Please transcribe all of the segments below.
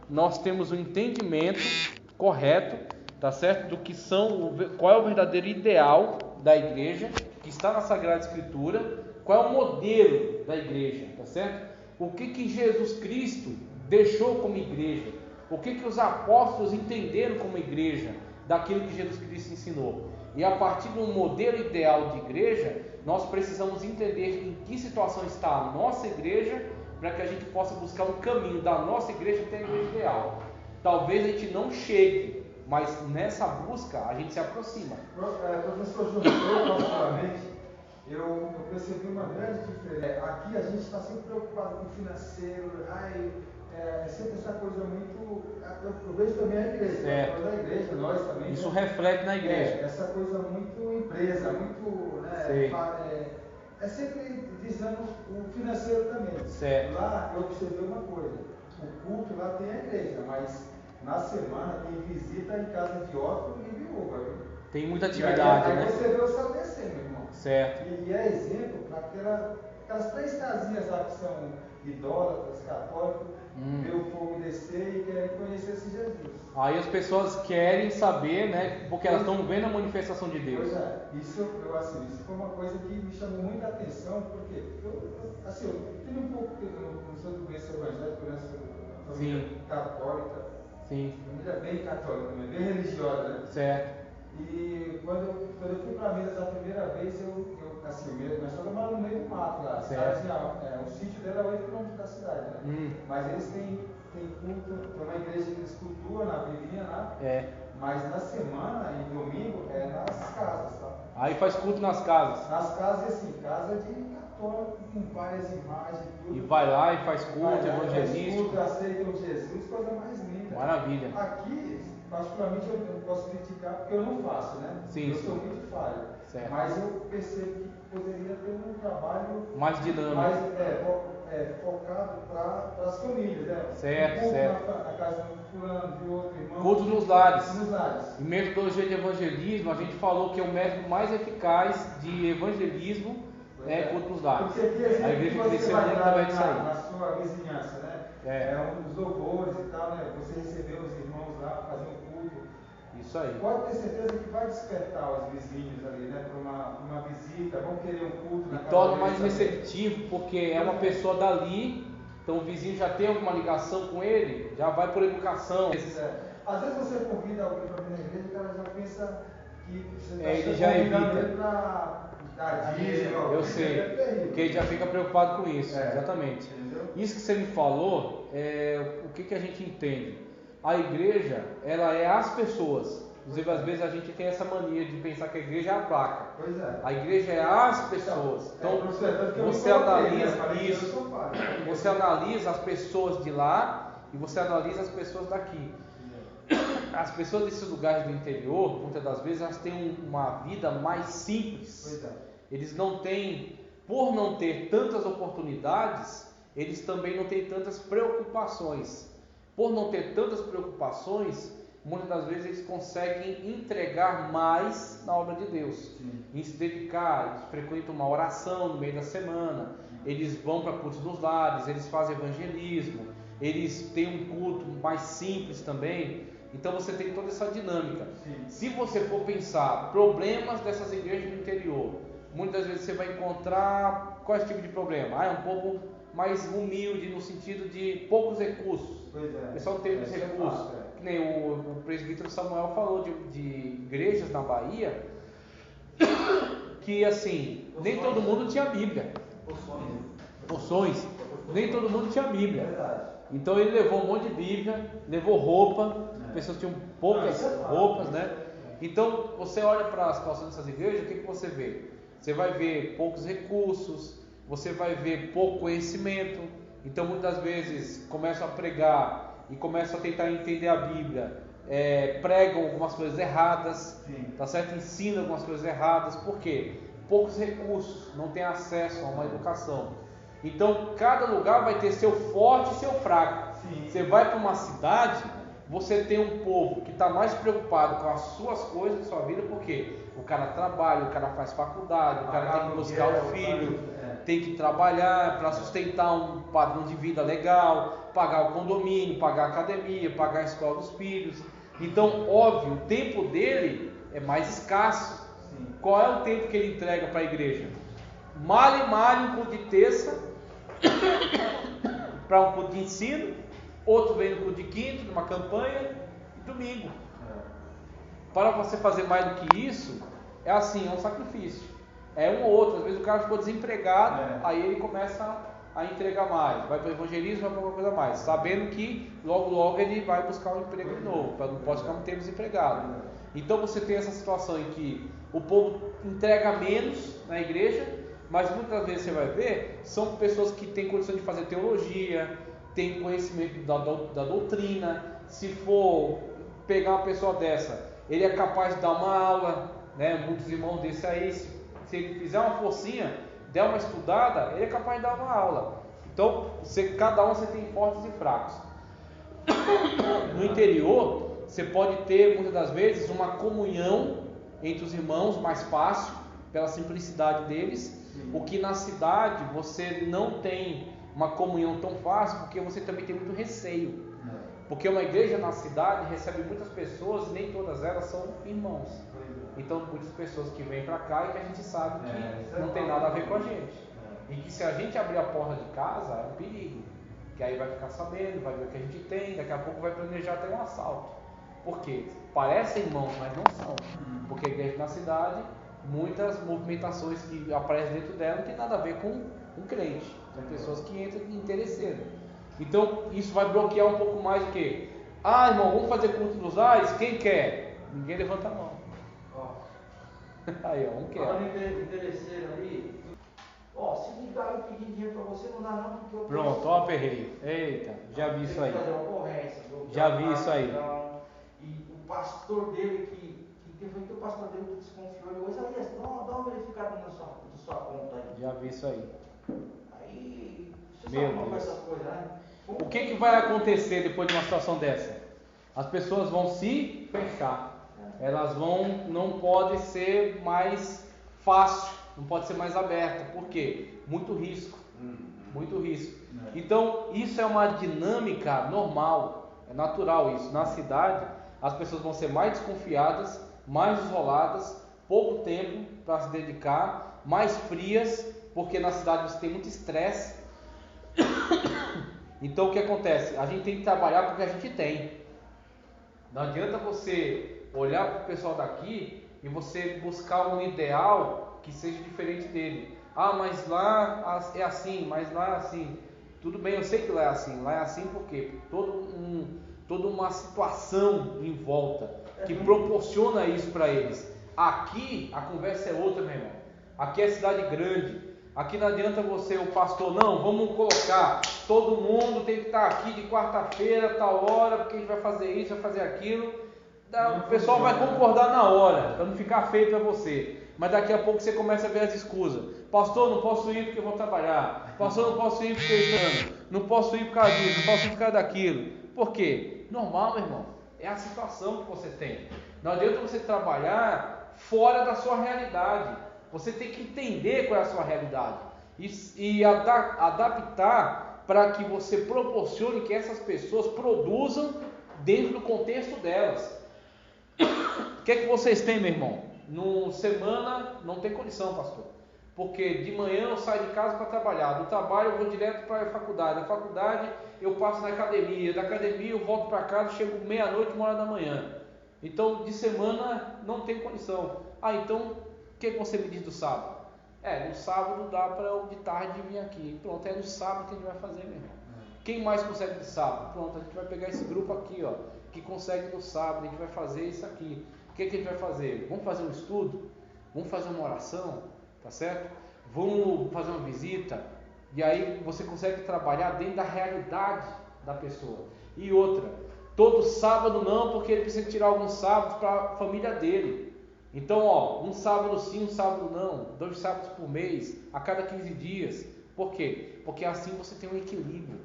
nós temos um entendimento correto, tá certo? Do que qual é o verdadeiro ideal da igreja, que está na Sagrada Escritura, qual é o modelo da igreja, tá certo? O que Jesus Cristo deixou como igreja, o que os apóstolos entenderam como igreja, daquilo que Jesus Cristo ensinou. E a partir de um modelo ideal de igreja, nós precisamos entender em que situação está a nossa igreja, para que a gente possa buscar um caminho da nossa igreja até a igreja ideal. Talvez a gente não chegue, mas nessa busca a gente se aproxima. Professor Júnior, particularmente, eu percebi uma grande diferença. Aqui a gente está sempre preocupado com o financeiro, sempre essa coisa muito. Eu vejo também a igreja, da igreja, nós também. Isso reflete na igreja. Essa coisa muito empresa, muito. É sempre visando o financeiro também. Certo. Lá eu observei uma coisa: o culto lá tem a igreja, mas na semana tem visita em casa de órfão e viúva. Tem muita atividade, né? Aí você vê o céu descendo, meu irmão. Certo. E é exemplo para aquelas 3 casinhas lá que são idólatras, católicos, ver o fogo descer e querem conhecer esse Jesus. Aí as pessoas querem saber, né? Porque elas estão vendo a manifestação de Deus. Pois é, isso foi uma coisa que me chamou muita atenção, porque eu tenho um pouco, não sou do berço evangélico, né? Sou uma família católica. Sim. Família bem católica, bem religiosa, né? Certo. E quando eu fui para Minas a primeira vez, nós só moramos no meio do mato lá. O sítio dela é 8 km da cidade, né? Mas eles têm culto, tem uma igreja que eles cultuam na Bíblia lá. Mas na semana, em domingo, é nas casas, tá? Aí faz culto nas casas. Nas casas, assim, casa de católico, com várias imagens e tudo. E vai lá e faz culto, evangelístico. Culto, aceitam Jesus, coisa mais linda. Maravilha. Aqui, particularmente, eu não posso criticar porque eu não faço, né? Sim, eu sou muito falho. Certo. Mas eu percebo que poderia ter um trabalho mais dinâmico, mais focado para as famílias, né? Certo, Na casa de fulano, de outro irmão. Culto nos lares. Em metodologia de evangelismo, a gente falou que é o método mais eficaz de evangelismo culto nos lares. Porque aqui, a igreja você cresceu vai muito dar através disso aí. na sua vizinhança, né? Os louvores e tal, né? Você recebeu os irmãos lá, fazer um culto. Isso aí. Pode ter certeza que vai despertar os vizinhos ali, né? Para uma visita, vão querer um culto na casa. E torna mais receptivo, porque é uma pessoa dali, então o vizinho já tem alguma ligação com ele, já vai por educação. Às vezes você convida alguém para vir na igreja e o cara já pensa que você ele já evita. Ele para dar dízimo. Eu sei, porque ele já fica preocupado com isso, exatamente. Entendeu? Isso que você me falou, o que a gente entende? A igreja, ela é as pessoas. Inclusive, às vezes a gente tem essa mania de pensar que a igreja é a placa. Pois é. A igreja é as pessoas. Então, você analisa isso. Você analisa as pessoas de lá e você analisa as pessoas daqui. As pessoas desses lugares do interior, muitas das vezes, elas têm uma vida mais simples. Pois é. Eles não têm, por não ter tantas oportunidades, eles também não têm tantas preocupações. Por não ter tantas preocupações, muitas das vezes eles conseguem entregar mais na obra de Deus. Sim. Em se dedicar, eles frequentam uma oração no meio da semana, eles vão para cultos nos lares, eles fazem evangelismo, eles têm um culto mais simples também. Então você tem toda essa dinâmica. Sim. Se você for pensar problemas dessas igrejas do interior, muitas vezes você vai encontrar qual é o tipo de problema? É um pouco mais humilde no sentido de poucos recursos. Pois é. O pessoal não tem muitos recursos. Que nem o presbítero Samuel falou de igrejas na Bahia que assim, nem todo mundo tinha Bíblia. Poções. Nem todo mundo tinha Bíblia. Então ele levou um monte de Bíblia, levou roupa, as pessoas tinham poucas roupas, né? Então você olha para a situação dessas igrejas, o que você vê? Você vai ver poucos recursos, você vai ver pouco conhecimento. Então muitas vezes começam a pregar e começam a tentar entender a Bíblia, pregam algumas coisas erradas, tá certo? Ensinam algumas coisas erradas. Por quê? Poucos recursos, não tem acesso a uma educação. Então cada lugar vai ter seu forte e seu fraco. Sim. Você vai para uma cidade, você tem um povo que está mais preocupado com as suas coisas, sua vida, porque o cara trabalha, o cara faz faculdade, o cara tem que buscar o filho, tem que trabalhar para sustentar um padrão de vida legal, pagar o condomínio, pagar a academia, pagar a escola dos filhos. Então, óbvio, o tempo dele é mais escasso. Sim. Qual é o tempo que ele entrega para a igreja? Male um culto de terça para um culto de ensino, outro vem no culto de quinta, numa campanha, e domingo. Para você fazer mais do que isso, é assim, é um sacrifício. É um ou outro, às vezes o cara ficou desempregado, aí ele começa a entregar mais, vai para o evangelismo, vai para alguma coisa mais, sabendo que logo ele vai buscar um emprego de novo, para não pode ficar um tempo desempregado. Então você tem essa situação em que o povo entrega menos na igreja, mas muitas vezes você vai ver, são pessoas que têm condição de fazer teologia, têm conhecimento da doutrina. Se for pegar uma pessoa dessa, ele é capaz de dar uma aula, né? Muitos irmãos desse aí, se ele fizer uma forcinha, der uma estudada, ele é capaz de dar uma aula. Então, cada um você tem fortes e fracos. No interior, você pode ter muitas das vezes uma comunhão entre os irmãos mais fácil, pela simplicidade deles. O que na cidade você não tem uma comunhão tão fácil, porque você também tem muito receio. Porque uma igreja na cidade recebe muitas pessoas e nem todas elas são irmãos. Então muitas pessoas que vêm para cá e que a gente sabe que não tem nada a ver com a gente. E que se a gente abrir a porta de casa é um perigo. Que aí vai ficar sabendo, vai ver o que a gente tem, daqui a pouco vai planejar até um assalto. Por quê? Parecem irmãos, mas não são. Porque a igreja na cidade, muitas movimentações que aparecem dentro dela não tem nada a ver com um crente. São pessoas que entram de interesseiro. Então isso vai bloquear um pouco mais o quê? Ah, irmão, vamos fazer culto dos ais? Quem quer? Ninguém levanta a mão. Aí, ó, um quer. Falando em interesseiro aí, ó, se ligar e pedir dinheiro pra você, não dá não, porque eu... Pronto, ó, aperreio. Eita, já vi isso aí. Fazer uma ocorrência. Já vi isso aí. E o pastor dele foi que o pastor dele que desconfiou, ele falou, Isaías, dá uma verificada na sua conta aí. Já vi isso aí. Aí, você Meu sabe como Deus. essas coisas, né? O que vai acontecer depois de uma situação dessa? As pessoas vão se fechar. Elas não pode ser mais fácil, não pode ser mais aberta. Por quê? Muito risco. Muito risco. Então, isso é uma dinâmica normal, é natural isso. Na cidade, as pessoas vão ser mais desconfiadas, mais isoladas, pouco tempo para se dedicar, mais frias, porque na cidade você tem muito estresse. Então o que acontece? A gente tem que trabalhar com o que a gente tem. Não adianta você olhar para o pessoal daqui e você buscar um ideal que seja diferente dele. Ah, mas lá é assim, mas lá é assim. Tudo bem, eu sei que lá é assim. Lá é assim porque toda uma situação em volta que proporciona isso para eles. Aqui a conversa é outra, meu irmão. Aqui é cidade grande. Aqui não adianta você, o pastor, não, vamos colocar, todo mundo tem que estar aqui de quarta-feira, tal hora, porque a gente vai fazer isso, vai fazer aquilo. O pessoal vai concordar na hora, para não ficar feio para você. Mas daqui a pouco você começa a ver as escusas. Pastor, não posso ir porque eu vou trabalhar. Pastor, não posso ir porque eu estou estudando. Não posso ir por causa disso, não posso ir por causa daquilo. Por quê? Normal, meu irmão. É a situação que você tem. Não adianta você trabalhar fora da sua realidade. Você tem que entender qual é a sua realidade e adaptar para que você proporcione que essas pessoas produzam dentro do contexto delas. O que é que vocês têm, meu irmão? No semana não tem condição, pastor. Porque de manhã eu saio de casa para trabalhar, do trabalho eu vou direto para a faculdade, da faculdade eu passo na academia, da academia eu volto para casa, chego meia-noite, 1h da manhã. Então de semana não tem condição. Então o que você me diz do sábado? No sábado dá para eu de tarde vir aqui. Pronto, é no sábado que a gente vai fazer, meu irmão. Quem mais consegue de sábado? Pronto, a gente vai pegar esse grupo aqui, ó, que consegue no sábado, a gente vai fazer isso aqui. O que a gente vai fazer? Vamos fazer um estudo? Vamos fazer uma oração? Tá certo? Vamos fazer uma visita? E aí você consegue trabalhar dentro da realidade da pessoa. E outra, todo sábado não, porque ele precisa tirar alguns sábados para a família dele. Então, ó, um sábado sim, um sábado não, 2 sábados por mês, a cada 15 dias. Por quê? Porque assim você tem um equilíbrio.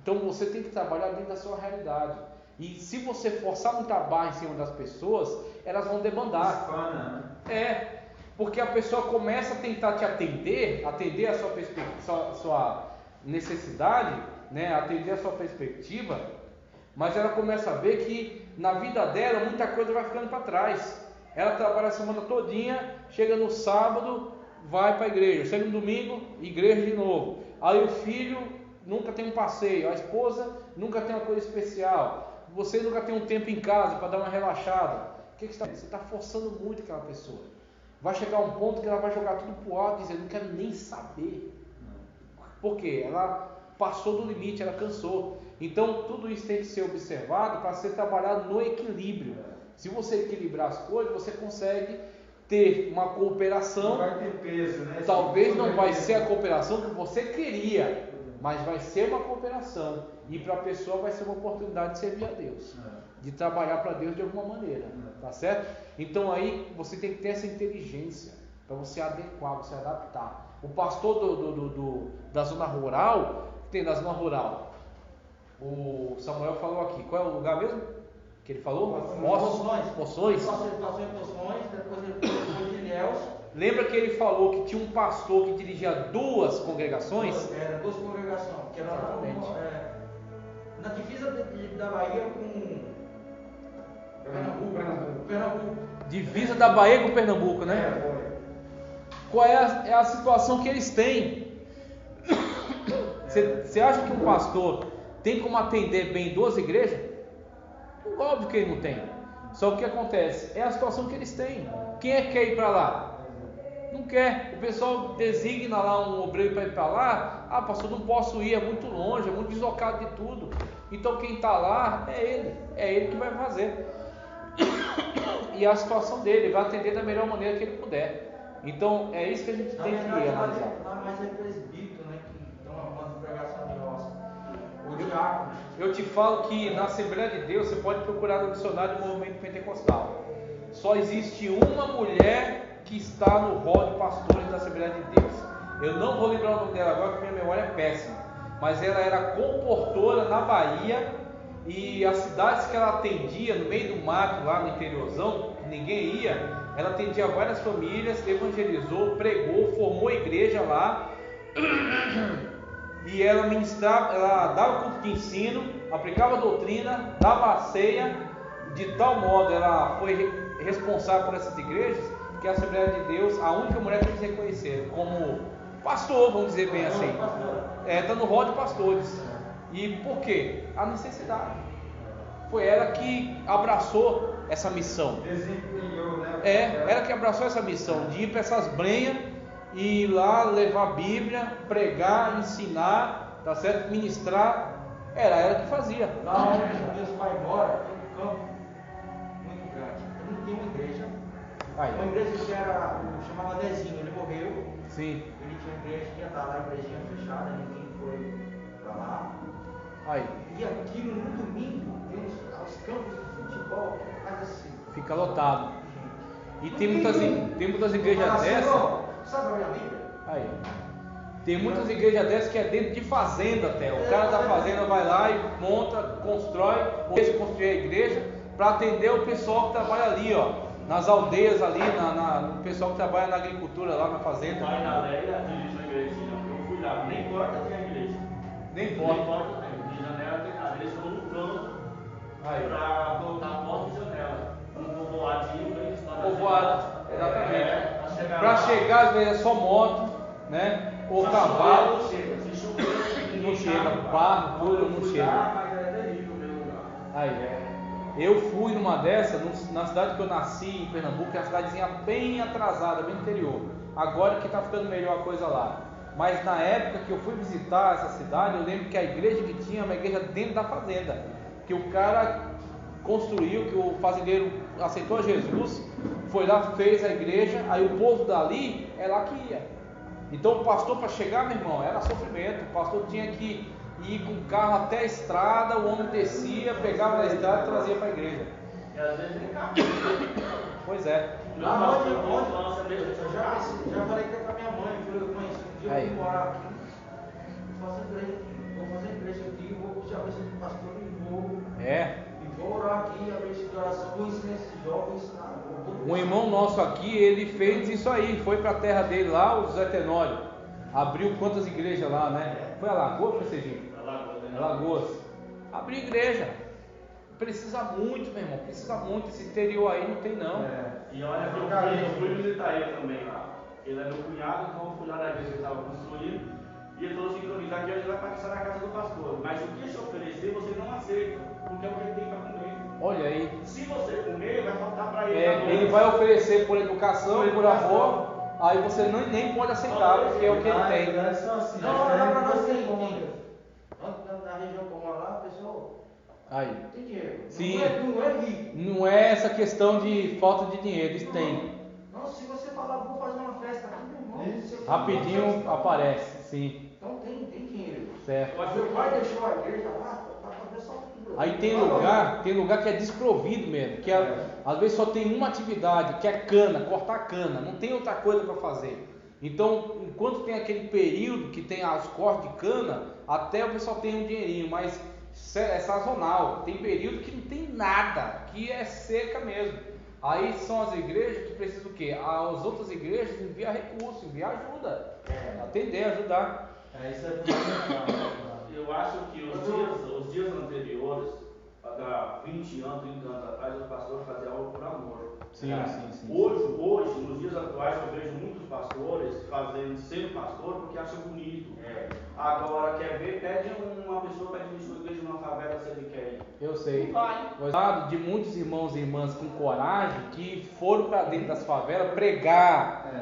Então você tem que trabalhar dentro da sua realidade. E se você forçar muito a barra em cima das pessoas, elas vão debandar. Porque a pessoa começa a tentar te atender a sua perspectiva, necessidade, né, atender a sua perspectiva, mas ela começa a ver que na vida dela muita coisa vai ficando para trás. Ela trabalha a semana todinha, chega no sábado, vai para a igreja, chega no domingo, igreja de novo. Aí o filho nunca tem um passeio, a esposa nunca tem uma coisa especial, você nunca tem um tempo em casa para dar uma relaxada. O que você está forçando muito aquela pessoa. Vai chegar um ponto que ela vai jogar tudo pro alto e dizer, não quero nem saber. Por quê? Ela passou do limite, ela cansou. Então tudo isso tem que ser observado para ser trabalhado no equilíbrio. Se você equilibrar as coisas, você consegue ter uma cooperação. Não vai ter peso, né? Talvez não vai ser a cooperação que você queria, mas vai ser uma cooperação. E para a pessoa vai ser uma oportunidade de servir a Deus, de trabalhar para Deus de alguma maneira, tá certo? Então aí você tem que ter essa inteligência para você adequar, você adaptar. O pastor da zona rural, tem da zona rural, o Samuel falou aqui, qual é o lugar mesmo que ele falou? Poções. Depois ele foi de Ilhéus. Lembra que ele falou que tinha um pastor que dirigia 2 congregações? Era 2 congregações, que era na divisa da Bahia com Pernambuco. Divisa da Bahia com Pernambuco, né? Qual é a situação que eles têm? Você acha que um pastor tem como atender bem 2 igrejas? Óbvio que ele não tem. Só que o que acontece? É a situação que eles têm. Quem é que quer ir para lá? Não quer. O pessoal designa lá um obreiro para ir para lá. Ah, pastor, não posso ir, é muito longe, é muito deslocado de tudo. Então quem está lá é ele que vai fazer. E a situação dele, ele vai atender da melhor maneira que ele puder. Então é isso que a gente tem que analisar. Mas é presbítero, né, que dá uma pregação de roça. O diácono. Eu te falo que na Assembleia de Deus você pode procurar no dicionário do movimento pentecostal. Só existe uma mulher que está no rol de pastores da Assembleia de Deus. Eu não vou lembrar o nome dela agora porque minha memória é péssima. Mas ela era comportora na Bahia e as cidades que ela atendia no meio do mato lá no interiorzão, que ninguém ia, ela atendia várias famílias, evangelizou, pregou, formou igreja lá. E ela ministrava, ela dava culto de ensino, aplicava doutrina, dava a ceia, de tal modo ela foi responsável por essas igrejas, que a Assembleia de Deus, a única mulher que eles reconheceram como pastor, vamos dizer bem assim, está no rol de pastores. E por quê? A necessidade. Foi ela que abraçou essa missão. Desempenhou, né? Ela que abraçou essa missão de ir para essas brenhas e ir lá levar a Bíblia, pregar, ensinar, tá certo? Ministrar. Era ela que fazia. Lá onde Deus vai embora, tem um campo muito grande. Não tem uma igreja. Uma igreja que era, chamava Dezinho, ele morreu. Sim. Ele tinha igreja, ia estar lá, a igrejinha fechada, ninguém foi para lá. E aqui no domingo tem os campos de futebol que faz assim. Fica lotado. E tem muitas igrejas dessas. Sabe a minha Bíblia? Tem muitas igrejas dessas que é dentro de fazenda até. O cara da fazenda vai lá e monta, constrói, deixa construir a igreja para atender o pessoal que trabalha ali, ó, nas aldeias ali, no pessoal que trabalha na agricultura lá na fazenda. Vai na Leia, dirige uma igrejinha. Eu fui lá, nem porta tem a igreja. Nem porta tem. De janela tem nada. Eles estão lutando para botar a porta e janela. Um povoadinho bem povoado, exatamente. Para chegar, às vezes é só moto, né? Ou cavalo. Não chega. Se chover, não chega. Barro, tudo não chega. Mas é terrível o meu lugar. Eu fui numa dessas, na cidade que eu nasci, em Pernambuco, que é uma cidadezinha bem atrasada, bem interior. Agora que está ficando melhor a coisa lá. Mas na época que eu fui visitar essa cidade, eu lembro que a igreja que tinha uma igreja dentro da fazenda. Que o cara construiu, que o fazendeiro aceitou Jesus, foi lá, fez a igreja, aí o povo dali é lá que ia. Então o pastor, para chegar, meu irmão, era sofrimento. O pastor tinha que ir com o carro até a estrada, o homem descia, pegava na estrada e trazia para a igreja. E às vezes nem carro. Pois é. Eu já falei que é com a minha mãe, eu falei, mãe, se um dia eu vou morar aqui, vou fazer igreja aqui, vou já ver se o pastor e vou orar aqui, a vez de oração, vou ensinar esses jovens. Um irmão nosso aqui, ele fez isso aí, foi para a terra dele lá, o Zé Tenório, abriu quantas igrejas lá, né? Foi Alagoas, foi Sergipe? Alagoas. Abrir igreja. Precisa muito, meu irmão. Precisa muito. Esse interior aí não tem, não. E olha, eu fui visitar ele também lá. Ele é meu cunhado, então eu fui lá na igreja que ele estava construindo. E ele falou sincronizar que hoje ele vai participar na casa do pastor. Mas o que ele te oferecer, você não aceita. Porque é o que ele tem para comer. Olha aí. Se você comer, vai faltar para ele. Ele vai oferecer por educação, por amor. Aí você nem pode aceitar, porque é o que ele tem. Não, na região como lá, a pessoa Aí. tem dinheiro. Sim. Não é rico. Não é essa questão de falta de dinheiro, eles têm. Não, se você falar, vou fazer uma festa aqui, meu irmão. Rapidinho aparece, sim. Então tem dinheiro. Certo. Mas meu pai deixou a igreja lá para fazer só tudo. Aí tem lugar que é desprovido mesmo, que às vezes só tem uma atividade, que é cana, cortar cana, não tem outra coisa para fazer. Então, enquanto tem aquele período que tem as cortes de cana, até o pessoal tem um dinheirinho, mas é sazonal. Tem período que não tem nada, que é seca mesmo. Aí são as igrejas que precisam o quê? As outras igrejas enviam recursos, enviam ajuda, atender, ajudar. Isso é fundamental. Eu acho que os dias anteriores, há 20 anos, 30 anos atrás, o pastor fazia algo por amor. Sim. Hoje, nos dias atuais, eu vejo muitos pastores sendo pastor porque acham bonito. Agora, quer ver, pede uma pessoa para dirigir uma igreja numa favela se ele quer ir. Eu sei. Não vai. Gostado de muitos irmãos e irmãs com coragem que foram para dentro das favelas pregar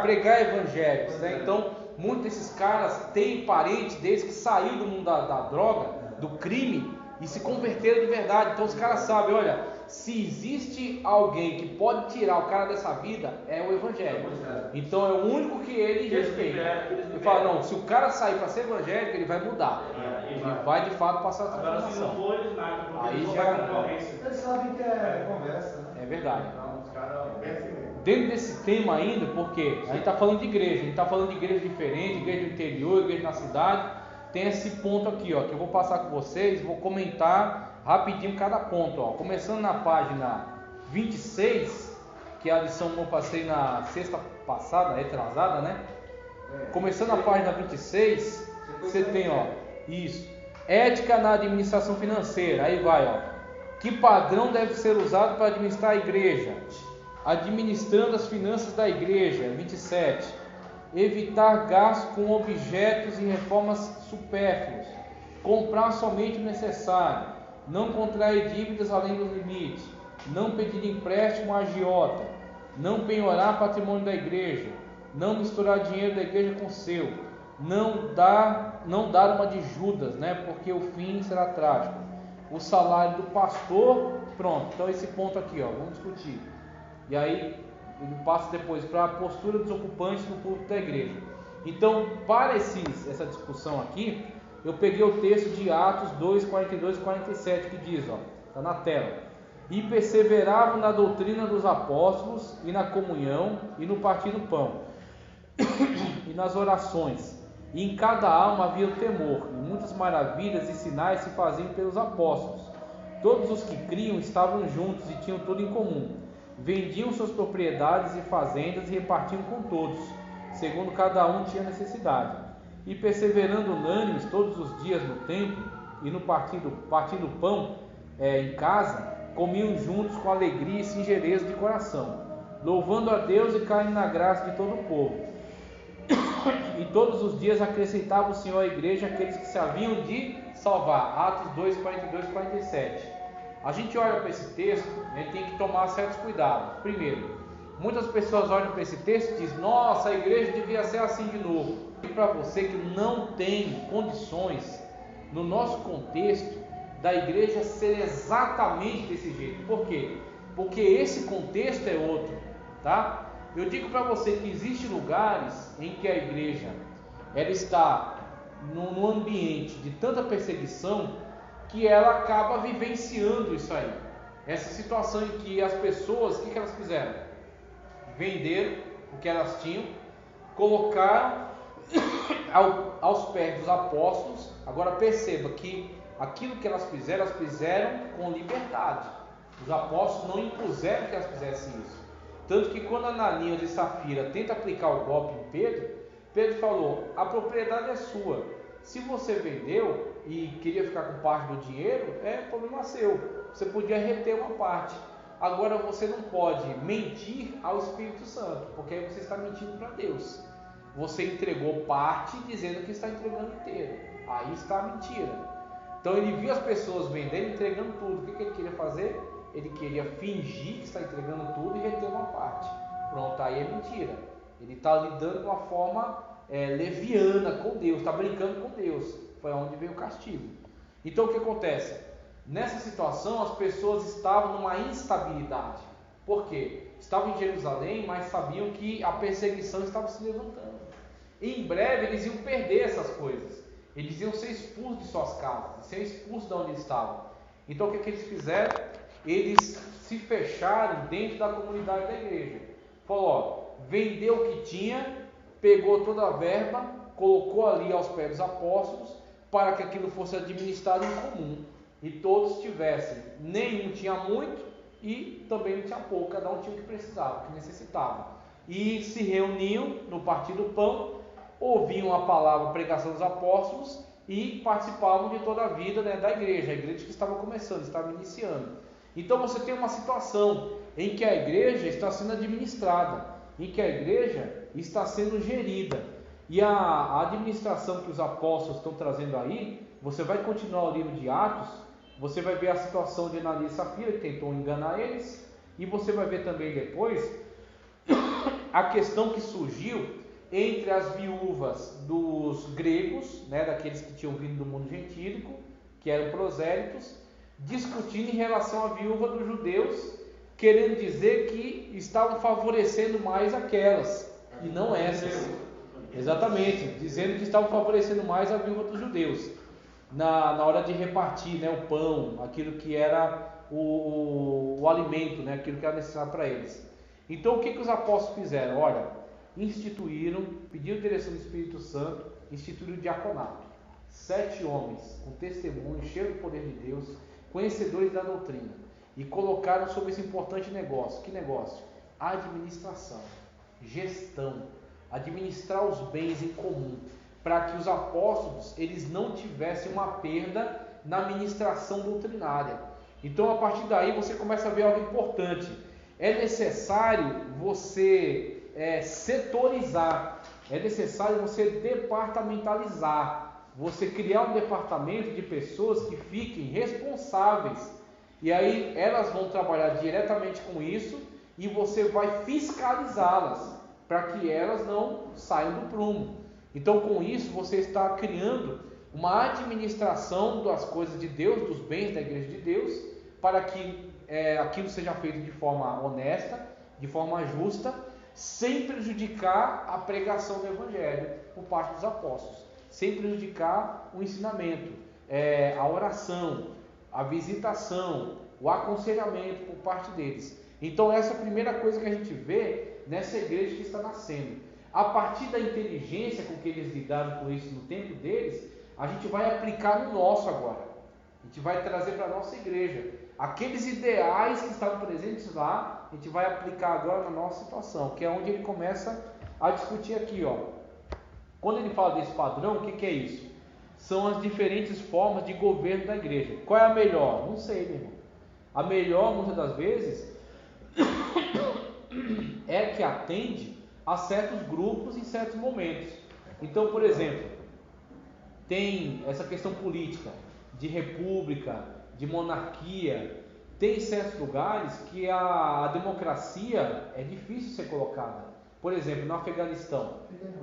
evangelhos, né? Então, muitos desses caras têm parentes deles que saíram do mundo da droga, do crime, e se converteram de verdade. Então os caras sabem, olha, se existe alguém que pode tirar o cara dessa vida, é o evangelho. Então é o único que ele respeita. Ele fala, não, se o cara sair para ser evangélico, ele vai mudar. Ele vai de fato passar a transformação. Agora se não for, eles nada, porque aí eles já Eles sabem que é conversa, né? é verdade. Então, os caras Dentro desse tema ainda, porque a gente está falando de igreja, a gente está falando de igreja diferente, igreja do interior, igreja na cidade. Tem esse ponto aqui, ó, que eu vou passar com vocês, vou comentar rapidinho cada ponto, ó. Começando na página 26, que é a lição que eu passei na sexta passada, retrasada, né? Começando na página 26, você tem, ó, isso. Ética na administração financeira, aí vai, ó. Que padrão deve ser usado para administrar a igreja? Administrando as finanças da igreja, 27. Evitar gastos com objetos e reformas supérfluas. Comprar somente o necessário. Não contrair dívidas além dos limites. Não pedir empréstimo a agiota. Não penhorar patrimônio da igreja. Não misturar dinheiro da igreja com o seu. Não dar uma de Judas, né? Porque o fim será trágico. O salário do pastor, pronto. Então esse ponto aqui, ó, vamos discutir. E aí ele passa depois para a postura dos ocupantes no púlpito da igreja. Então, para essa discussão aqui, eu peguei o texto de Atos 2, 42 e 47, que diz, ó, está na tela. E perseveravam na doutrina dos apóstolos, e na comunhão, e no partir do pão, e nas orações. E em cada alma havia o temor, e muitas maravilhas e sinais se faziam pelos apóstolos. Todos os que criam estavam juntos e tinham tudo em comum. Vendiam suas propriedades e fazendas e repartiam com todos, segundo cada um tinha necessidade. E perseverando unânimes todos os dias no templo e no partindo pão em casa, comiam juntos com alegria e singeleza de coração, louvando a Deus e caindo na graça de todo o povo. E todos os dias acrescentava o Senhor à igreja aqueles que se haviam de salvar. Atos 2, 42 e 47. A gente olha para esse texto, a gente tem que tomar certos cuidados. Primeiro, muitas pessoas olham para esse texto e dizem, nossa, a igreja devia ser assim de novo. E para você que não tem condições, no nosso contexto, da igreja ser exatamente desse jeito. Por quê? Porque esse contexto é outro, tá? Eu digo para você que existem lugares em que a igreja ela está num ambiente de tanta perseguição que ela acaba vivenciando isso aí. Essa situação em que as pessoas, o que elas fizeram? Venderam o que elas tinham, colocaram aos pés dos apóstolos. Agora perceba que aquilo que elas fizeram com liberdade. Os apóstolos não impuseram que elas fizessem isso. Tanto que quando Ananias e Safira tentam aplicar o golpe em Pedro, Pedro falou, a propriedade é sua, Se você vendeu e queria ficar com parte do dinheiro, é problema seu. Você podia reter uma parte. Agora você não pode mentir ao Espírito Santo, porque aí você está mentindo para Deus. Você entregou parte dizendo que está entregando inteiro. Aí está a mentira. Então ele viu as pessoas vendendo e entregando tudo. O que ele queria fazer? Ele queria fingir que está entregando tudo e reter uma parte. Pronto, aí é mentira. Ele está lidando de uma forma leviana com Deus, está brincando com Deus. Foi onde veio o castigo. Então o que acontece? Nessa situação as pessoas estavam numa instabilidade. Por quê? Estavam em Jerusalém, mas sabiam que a perseguição estava se levantando. E em breve eles iam perder essas coisas. Eles iam ser expulsos de suas casas, ser expulsos de onde eles estavam. Então o que eles fizeram? Eles se fecharam dentro da comunidade da igreja. Falou, vendeu o que tinha, pegou toda a verba, colocou ali aos pés dos apóstolos, para que aquilo fosse administrado em comum. E todos tivessem, nenhum tinha muito e também não tinha pouco, cada um tinha o que precisava, o que necessitava. E se reuniam no partir do pão, ouviam a palavra, a pregação dos apóstolos e participavam de toda a vida, né, da igreja, a igreja que estava começando, estava iniciando. Então você tem uma situação em que a igreja está sendo administrada, em que a igreja está sendo gerida. E a administração que os apóstolos estão trazendo aí, você vai continuar o livro de Atos, você vai ver a situação de Ananias e Safira, que tentou enganar eles, e você vai ver também depois a questão que surgiu entre as viúvas dos gregos, né, daqueles que tinham vindo do mundo gentílico, que eram prosélitos, discutindo em relação à viúva dos judeus, querendo dizer que estavam favorecendo mais aquelas, e não essas. Exatamente, dizendo que estavam favorecendo mais a viúva dos judeus, na hora de repartir, né, o pão, aquilo que era o alimento, né, aquilo que era necessário para eles. Então o que os apóstolos fizeram? Olha, instituíram, pediram direção do Espírito Santo, instituíram o diaconato. 7 homens com testemunho, cheios do poder de Deus, conhecedores da doutrina, e colocaram sobre esse importante negócio. Que negócio? Administração, gestão, administrar os bens em comum, para que os apóstolos eles não tivessem uma perda na administração doutrinária. Então a partir daí você começa a ver algo importante. É necessário você setorizar, é necessário você departamentalizar, você criar um departamento de pessoas que fiquem responsáveis, e aí elas vão trabalhar diretamente com isso, e você vai fiscalizá-las, para que elas não saiam do prumo. Então com isso você está criando uma administração das coisas de Deus, dos bens da igreja de Deus, para que aquilo seja feito de forma honesta, de forma justa, sem prejudicar a pregação do Evangelho por parte dos apóstolos, sem prejudicar o ensinamento, a oração, a visitação, o aconselhamento por parte deles. Então essa é a primeira coisa que a gente vê nessa igreja que está nascendo. A partir da inteligência com que eles lidaram com isso no tempo deles, a gente vai aplicar no nosso agora. A gente vai trazer para a nossa igreja aqueles ideais que estavam presentes lá, a gente vai aplicar agora na nossa situação, que é onde ele começa a discutir aqui, ó. Quando ele fala desse padrão, o que é isso? São as diferentes formas de governo da igreja. Qual é a melhor? Não sei, meu irmão. A melhor, muitas das vezes, é que atende a certos grupos em certos momentos. Então, por exemplo, tem essa questão política, de república, de monarquia. Tem certos lugares que a democracia é difícil ser colocada. Por exemplo, no Afeganistão,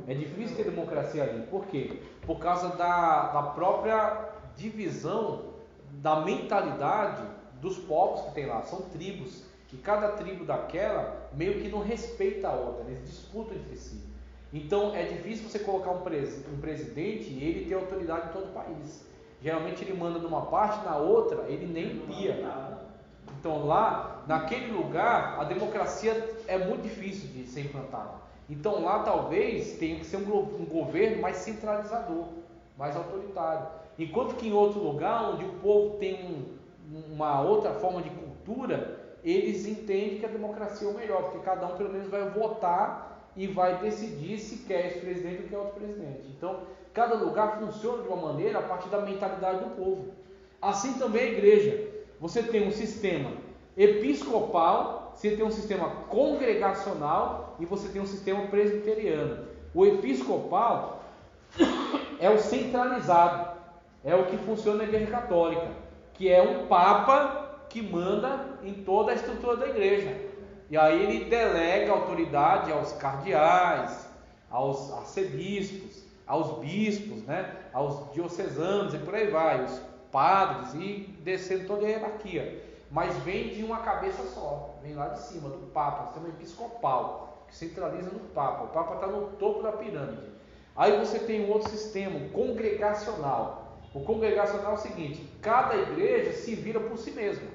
é difícil ter democracia ali. Por quê? Por causa da própria divisão da mentalidade dos povos que tem lá. São tribos, e cada tribo daquela meio que não respeita a outra, eles disputam entre si. Então é difícil você colocar um presidente e ele ter autoridade em todo o país. Geralmente ele manda numa parte, na outra ele nem pia. Então lá, naquele lugar, a democracia é muito difícil de ser implantada. Então lá talvez tenha que ser um governo mais centralizador, mais autoritário. Enquanto que em outro lugar, onde o povo tem uma outra forma de cultura, eles entendem que a democracia é o melhor, porque cada um pelo menos vai votar e vai decidir se quer esse presidente ou quer outro presidente. Então, cada lugar funciona de uma maneira a partir da mentalidade do povo. Assim também a igreja. Você tem um sistema episcopal, você tem um sistema congregacional e você tem um sistema presbiteriano. O episcopal é o centralizado, é o que funciona na igreja católica, que é um papa que manda em toda a estrutura da igreja. E aí ele delega autoridade aos cardeais, aos arcebispos, aos bispos, né, aos diocesanos e por aí vai, os padres, e descendo toda a hierarquia. Mas vem de uma cabeça só, vem lá de cima, do Papa, sistema episcopal, que centraliza no Papa. O Papa está no topo da pirâmide. Aí você tem um outro sistema, um congregacional. O congregacional é o seguinte: cada igreja se vira por si mesma.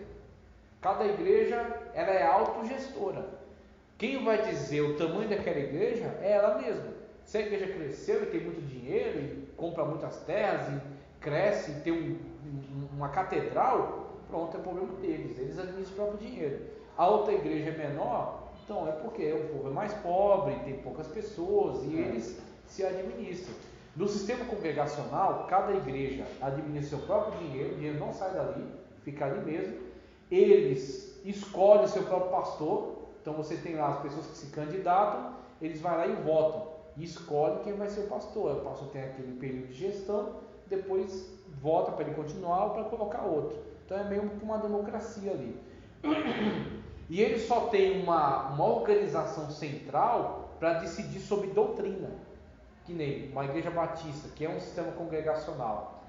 Cada igreja ela é autogestora. Quem vai dizer o tamanho daquela igreja é ela mesma. Se a igreja cresceu e tem muito dinheiro, e compra muitas terras, e cresce, e tem uma catedral, pronto, é problema deles, eles administram o próprio dinheiro. A outra igreja é menor, então é porque o povo é mais pobre, tem poucas pessoas, e eles se administram. No sistema congregacional, cada igreja administra seu próprio dinheiro, o dinheiro não sai dali, fica ali mesmo. Eles escolhem seu próprio pastor, então você tem lá as pessoas que se candidatam, eles vão lá e votam, e escolhem quem vai ser o pastor. O pastor tem aquele período de gestão, depois vota para ele continuar ou para colocar outro. Então é meio que uma democracia ali. E ele só tem uma organização central para decidir sobre doutrina, que nem uma igreja batista, que é um sistema congregacional.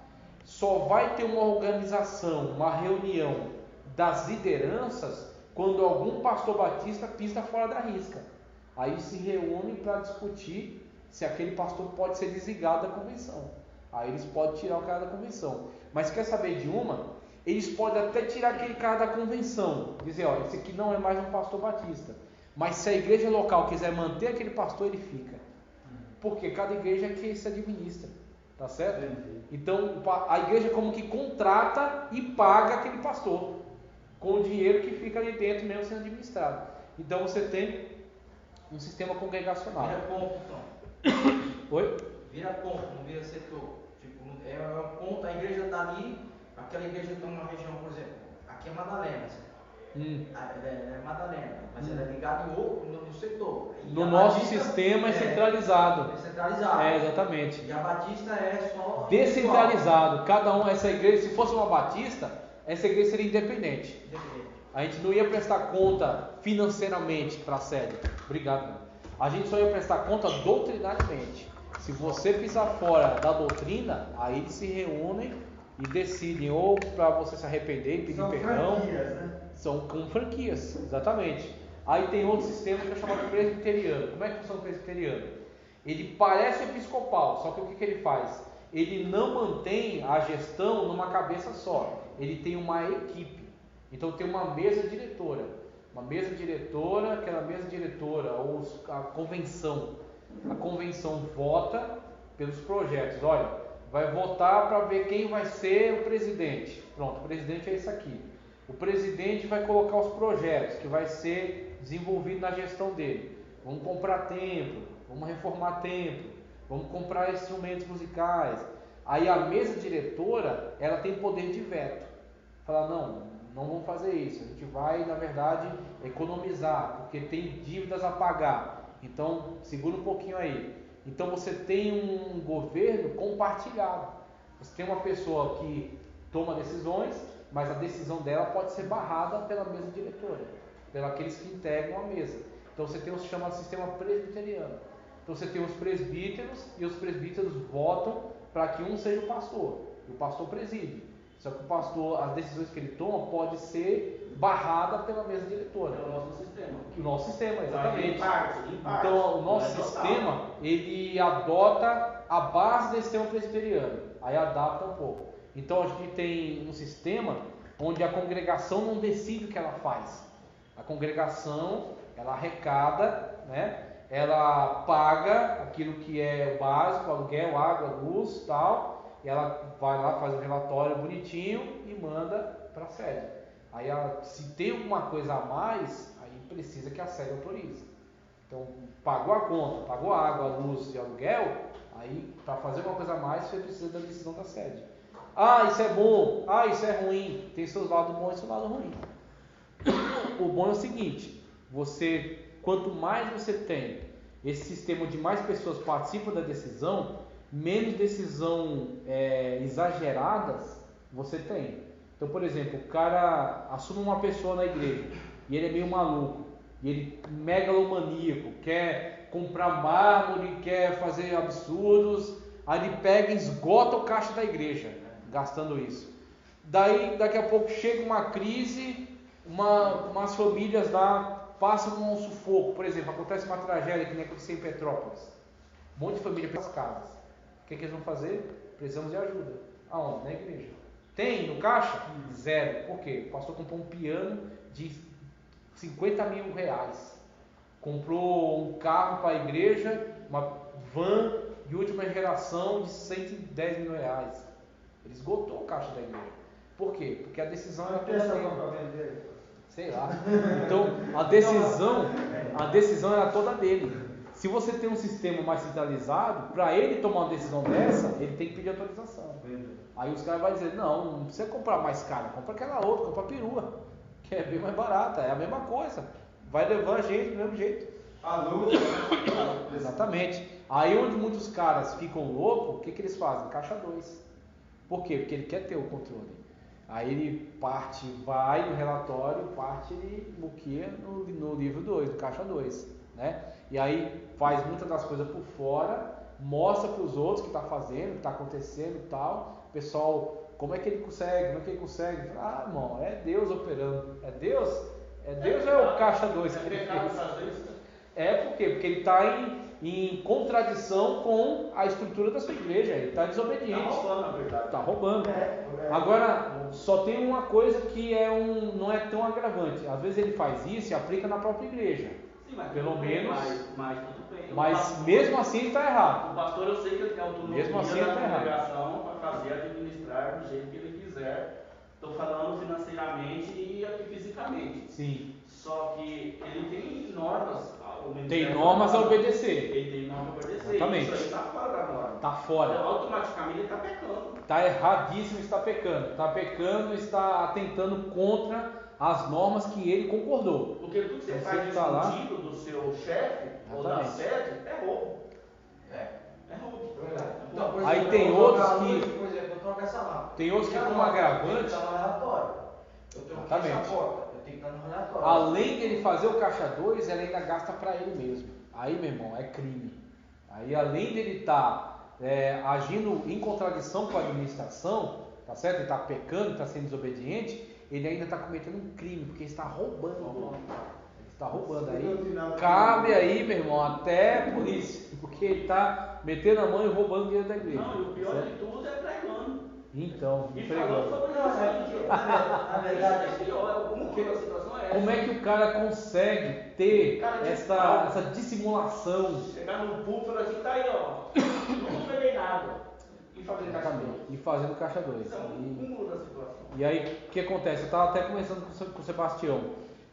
Só vai ter uma organização, uma reunião das lideranças quando algum pastor batista pisa fora da risca. Aí se reúnem para discutir se aquele pastor pode ser desligado da convenção. Aí eles podem tirar o cara da convenção. Mas quer saber de uma? Eles podem até tirar aquele cara da convenção, dizer, ó, esse aqui não é mais um pastor batista. Mas se a igreja local quiser manter aquele pastor, ele fica. Porque cada igreja é que se administra, tá certo? Então a igreja como que contrata e paga aquele pastor, com o dinheiro que fica ali dentro mesmo sendo administrado. Então você tem um sistema congregacional. Vira ponto, então. Oi? Vira ponto, não vira setor. Tipo, é um ponto, a igreja está ali, aquela igreja está numa região, por exemplo, aqui é Madalena. É Madalena, mas ela é ligada em outro, no setor. E no nosso sistema é centralizado. É centralizado. É, exatamente. E a Batista é só descentralizado. Cada um, essa igreja, se fosse uma Batista, essa igreja seria independente. A gente não ia prestar conta financeiramente para a sede. Obrigado. A gente só ia prestar conta doutrinariamente. Se você pisar fora da doutrina, aí eles se reúnem e decidem ou para você se arrepender e pedir perdão. Franquias, né? São com franquias, exatamente. Aí tem outro sistema que é chamado presbiteriano. Como é que funciona o presbiteriano? Ele parece episcopal, só que o que ele faz? Ele não mantém a gestão numa cabeça só. Ele tem uma equipe. Então tem uma mesa diretora. Uma mesa diretora, aquela mesa diretora, ou a convenção. A convenção vota pelos projetos. Olha, vai votar para ver quem vai ser o presidente. Pronto, o presidente é esse aqui. O presidente vai colocar os projetos que vai ser desenvolvido na gestão dele. Vamos comprar templo, vamos reformar templo, vamos comprar instrumentos musicais. Aí a mesa diretora, ela tem poder de veto. Falar, não vamos fazer isso. A gente vai, na verdade, economizar, porque tem dívidas a pagar. Então, segura um pouquinho aí. Então você tem um governo compartilhado. Você tem uma pessoa que toma decisões, mas a decisão dela pode ser barrada pela mesa diretora, pelos aqueles que integram a mesa. Então você tem o chamado sistema presbiteriano. Então você tem os presbíteros e os presbíteros votam para que um seja o pastor. E o pastor preside. Só que o pastor, as decisões que ele toma pode ser barrada pela mesa diretora. É o nosso sistema. O nosso sistema, exatamente. Em parte. Então o nosso sistema, ele adota a base do sistema presbiteriano. Aí adapta um pouco. Então a gente tem um sistema onde a congregação não decide o que ela faz. A congregação, ela arrecada, né? Ela paga aquilo que é o básico, aluguel, água, luz, tal, e ela vai lá, faz um relatório bonitinho e manda para a sede. Aí se tem alguma coisa a mais, aí precisa que a sede autorize. Então, pagou a conta, pagou a água, a luz e aluguel, aí para fazer uma coisa a mais, você precisa da decisão da sede. Ah, isso é bom, ah, isso é ruim. Tem seus lados bons e seus lados ruins. O bom é o seguinte, quanto mais você tem esse sistema onde mais pessoas participam da decisão, menos decisão exageradas você tem. Então, por exemplo, o cara assume uma pessoa na igreja e ele é meio maluco, e ele é megalomaníaco, quer comprar mármore, quer fazer absurdos, aí ele pega e esgota o caixa da igreja, gastando isso. Daí, daqui a pouco chega uma crise, umas famílias lá passam um sufoco. Por exemplo, acontece uma tragédia que nem aconteceu em Petrópolis. Um monte de família pelas casas. O que eles vão fazer? Precisamos de ajuda. Aonde? Na igreja. Tem no caixa? Zero. Por quê? O pastor comprou um piano de 50 mil reais. Comprou um carro para a igreja, uma van de última geração de 110 mil reais. Ele esgotou o caixa da igreja. Por quê? Porque a decisão era toda dele. Sei lá. Então, a decisão era toda dele. Se você tem um sistema mais centralizado, para ele tomar uma decisão dessa, ele tem que pedir autorização. Aí os caras vão dizer, não precisa comprar mais cara, compra aquela outra, compra a perua, que é bem mais barata, é a mesma coisa. Vai levar a gente do mesmo jeito. A luz. Exatamente. Aí onde muitos caras ficam loucos, o que eles fazem? Caixa 2. Por quê? Porque ele quer ter o controle. Aí ele vai no relatório, ele buqueia no livro 2, no caixa 2, né? E aí faz muitas das coisas por fora, mostra para os outros o que está fazendo, o que está acontecendo e tal. O pessoal, como é que ele consegue? Ah, irmão, é Deus operando. É Deus ou é o caixa 2 que ele fez? Por quê? Porque ele está em contradição com a estrutura da sua igreja, ele está desobediente. Está roubando, na verdade. Está roubando. Agora, só tem uma coisa que não é tão agravante. Às vezes ele faz isso e aplica na própria igreja. Sim, mas pelo menos. Mas tudo bem. Mas mesmo assim ele está errado. O pastor, eu sei que ele tem autonomia Mesmo assim, ele na tá errado. congregação para fazer, administrar do jeito que ele quiser. Estou falando financeiramente e aqui fisicamente. Sim. Só que ele tem normas. Tem normas a obedecer. Ele tem normas a obedecer. Exatamente. Isso aí está fora da norma. Está fora. Então, automaticamente ele está pecando. Está erradíssimo, está pecando. Está pecando, está atentando contra as normas que ele concordou. Porque tudo que você faz escondido do seu chefe ou da sede é roubo. É roubo. Então, aí tem outros que. Por exemplo, eu troco essa lâmpada. Tem outros que, como agravante. Está no relatório. Eu tenho que fechar a porta. Eu tenho que estar no relatório. Além de ele fazer o caixa 2, ele ainda gasta para ele mesmo. Aí, meu irmão, é crime. Aí, além de ele estar agindo em contradição com a administração, tá certo? Ele está pecando, está sendo desobediente, ele ainda está cometendo um crime, porque ele está roubando. Ele está roubando. Aí, cabe aí, meu irmão, até polícia, porque ele está metendo a mão e roubando dinheiro da igreja. Não, e o pior de tudo é pregando. Então, e falando sobre isso. Na verdade, é pior. A situação é essa. Como é que o cara consegue ter essa dissimulação? Chegar no púlpito e falar assim, tá aí, ó, não peguei nada. E fazendo caixa 2. E fazendo caixa 2. Isso é um cúmulo da situação. E aí, o que acontece? Eu estava até conversando com o Sebastião.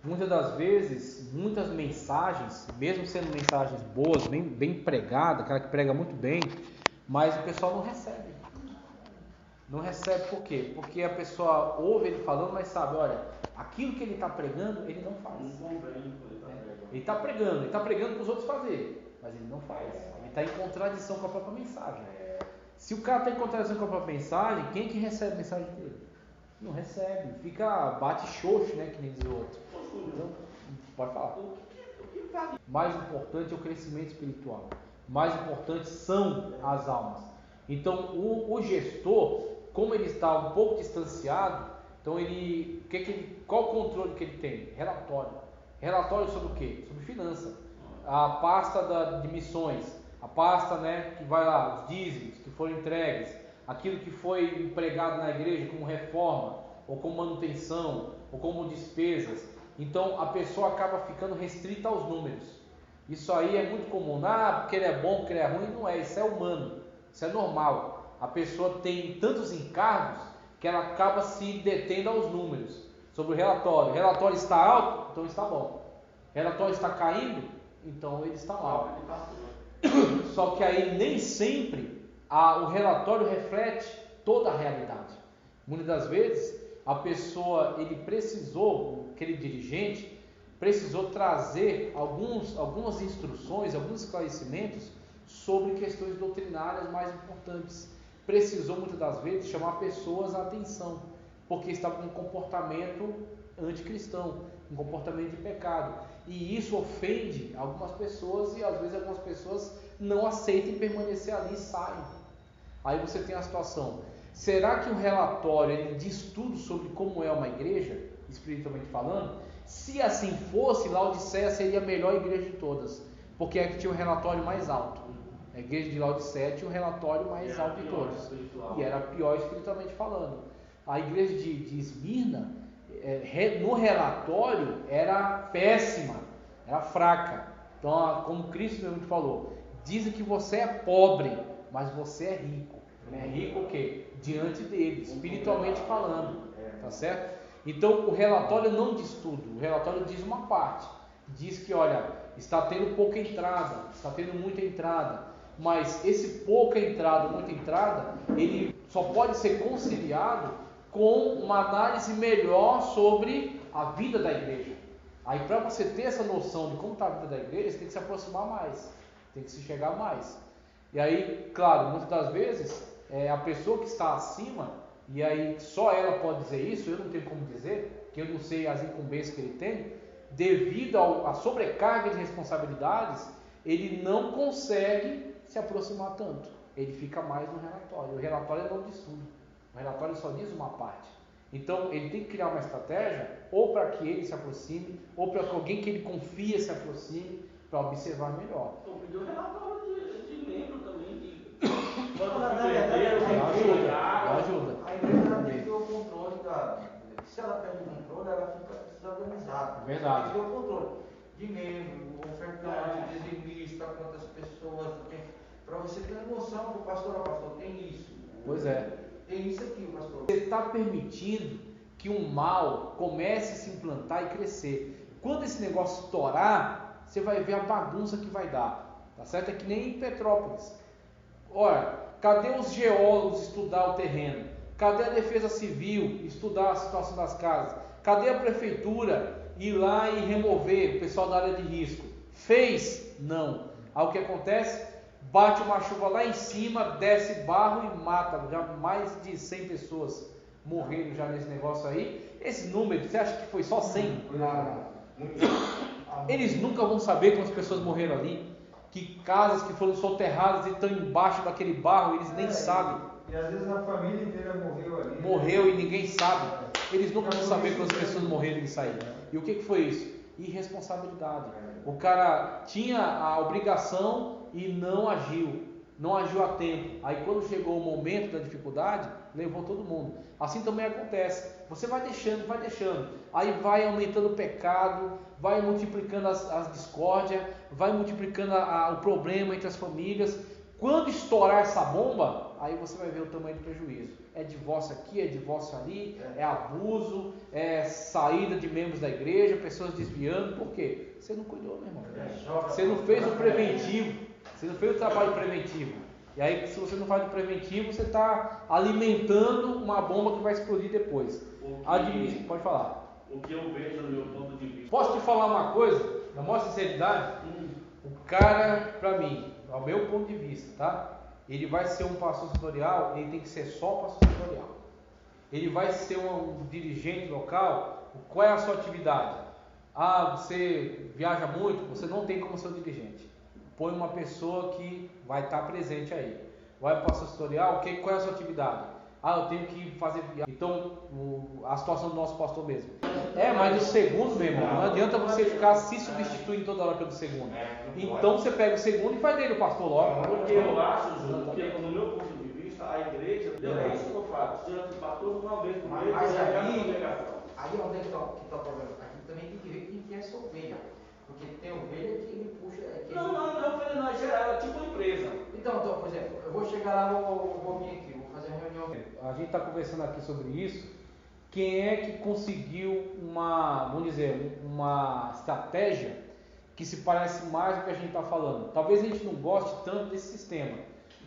Muitas das vezes, muitas mensagens, mesmo sendo mensagens boas, bem pregadas, cara que prega muito bem, mas o pessoal não recebe. Não recebe por quê? Porque a pessoa ouve ele falando, mas sabe, olha, aquilo que ele está pregando, ele não faz. Ele está pregando para os outros fazerem, mas ele não faz. Ele está em contradição com a própria mensagem. Se o cara está em contradição com a própria mensagem, quem é que recebe a mensagem dele? Não recebe, bate xoxo, né, que nem diz o outro. Então, pode falar. Mais importante é o crescimento espiritual. Mais importante são as almas. Então, o gestor, como ele está um pouco distanciado, então qual o controle que ele tem? Relatório. Relatório sobre o quê? Sobre finança. A pasta de missões, a pasta, né, que vai lá, os dízimos que foram entregues, aquilo que foi empregado na igreja como reforma, ou como manutenção, ou como despesas. Então a pessoa acaba ficando restrita aos números. Isso aí é muito comum. Porque ele é bom, porque ele é ruim. Não é, isso é humano, isso é normal. A pessoa tem tantos encargos que ela acaba se detendo aos números. Sobre o relatório está alto, então está bom. O relatório está caindo, então ele está lá. Só que aí nem sempre o relatório reflete toda a realidade. Muitas das vezes a pessoa, aquele dirigente precisou trazer algumas instruções, alguns esclarecimentos sobre questões doutrinárias mais importantes. Precisou muitas das vezes chamar pessoas à atenção, porque estava com um comportamento anticristão, um comportamento de pecado. E isso ofende algumas pessoas e às vezes algumas pessoas não aceitam permanecer ali e saem. Aí você tem a situação: será que um relatório ele diz tudo sobre como é uma igreja, espiritualmente falando? Se assim fosse, Laodiceia seria a melhor igreja de todas, porque é que tinha um relatório mais alto. A igreja de Laodiceia tinha um relatório mais alto de todos, e era pior espiritualmente falando. A igreja de Esmirna, no relatório, era péssima, era fraca. Então, como Cristo mesmo falou, dizem que você é pobre, mas você é rico. É rico o quê? Diante dele, espiritualmente falando, tá certo? Então o relatório não diz tudo, o relatório diz uma parte. Diz que, olha, está tendo pouca entrada, está tendo muita entrada, mas esse pouca entrada, muita entrada, ele só pode ser conciliado com uma análise melhor sobre a vida da igreja. Aí, para você ter essa noção de como está a vida da igreja, você tem que se aproximar mais, tem que se chegar mais. E aí, claro, muitas das vezes, a pessoa que está acima, e aí só ela pode dizer isso, eu não tenho como dizer, que eu não sei as incumbências que ele tem, devido à sobrecarga de responsabilidades, ele não consegue se aproximar tanto, ele fica mais no relatório. O relatório não diz tudo, o relatório só diz uma parte. Então ele tem que criar uma estratégia, ou para que ele se aproxime, ou para que alguém que ele confia se aproxime, para observar melhor. Então pediu relatório de membro também, de ajuda. A igreja tem que ter o controle se ela perde o controle, ela precisa organizar. Verdade. Tem que ter o controle de membro, ofertante, dizimista, quantas pessoas tem. Para você ter noção do pastor, tem isso. Pois é. Tem isso aqui, pastor. Você está permitindo que um mal comece a se implantar e crescer. Quando esse negócio estourar, você vai ver a bagunça que vai dar. Tá certo? É que nem em Petrópolis. Olha, cadê os geólogos estudar o terreno? Cadê a defesa civil estudar a situação das casas? Cadê a prefeitura ir lá e remover o pessoal da área de risco? Fez? Não. Aí o que acontece? Bate uma chuva lá em cima, desce barro e mata. Já mais de 100 pessoas morreram já nesse negócio aí. Esse número, você acha que foi só 100? Eles nunca vão saber quantas pessoas morreram ali. Que casas que foram soterradas e estão embaixo daquele barro, eles nem sabem. E às vezes a família inteira morreu ali. Morreu e ninguém sabe. Eles nunca vão saber quantas pessoas morreram nisso aí. E o que foi isso? Irresponsabilidade. O cara tinha a obrigação e não agiu a tempo. Aí quando chegou o momento da dificuldade, levou todo mundo. Assim também acontece. Você vai deixando. Aí vai aumentando o pecado, vai multiplicando as discórdias, vai multiplicando o problema entre as famílias. Quando estourar essa bomba, aí você vai ver o tamanho do prejuízo. É divórcio aqui, é divórcio ali, é abuso, é saída de membros da igreja, pessoas desviando. Por quê? Você não cuidou, meu irmão. Você não fez o preventivo. Você não fez o trabalho preventivo. E aí, se você não faz o preventivo, você está alimentando uma bomba que vai explodir depois. Pode falar. O que eu vejo no meu ponto de vista. Posso te falar uma coisa? Na maior sinceridade? O cara, para mim, ao meu ponto de vista, tá? Ele vai ser um pastor setorial, ele tem que ser só pastor setorial. Ele vai ser um dirigente local, qual é a sua atividade? Você viaja muito, você não tem como ser um dirigente. Põe uma pessoa que vai estar presente aí. Vai para o pastor setorial, qual é a sua atividade? Eu tenho que fazer viagem. Então, a situação do nosso pastor mesmo. Mas o segundo, meu irmão, não adianta você ficar se substituindo toda hora pelo segundo. Então você pega o segundo e faz dele o pastor logo. Porque eu acho, Júlio, que no meu ponto de vista, a igreja, é isso que eu falo. Seja de pastor uma vez por mês, mas aí onde é que está o problema? Aqui também tem que ver quem que é essa ovelha. Porque tem ovelha que ele puxa. Não, ovelha não, é geral, é tipo empresa. Então, por exemplo, eu vou chegar lá, vou vir aqui, vou fazer uma reunião. A gente está conversando aqui sobre isso. Quem é que conseguiu uma estratégia que se parece mais com o que a gente está falando. Talvez a gente não goste tanto desse sistema,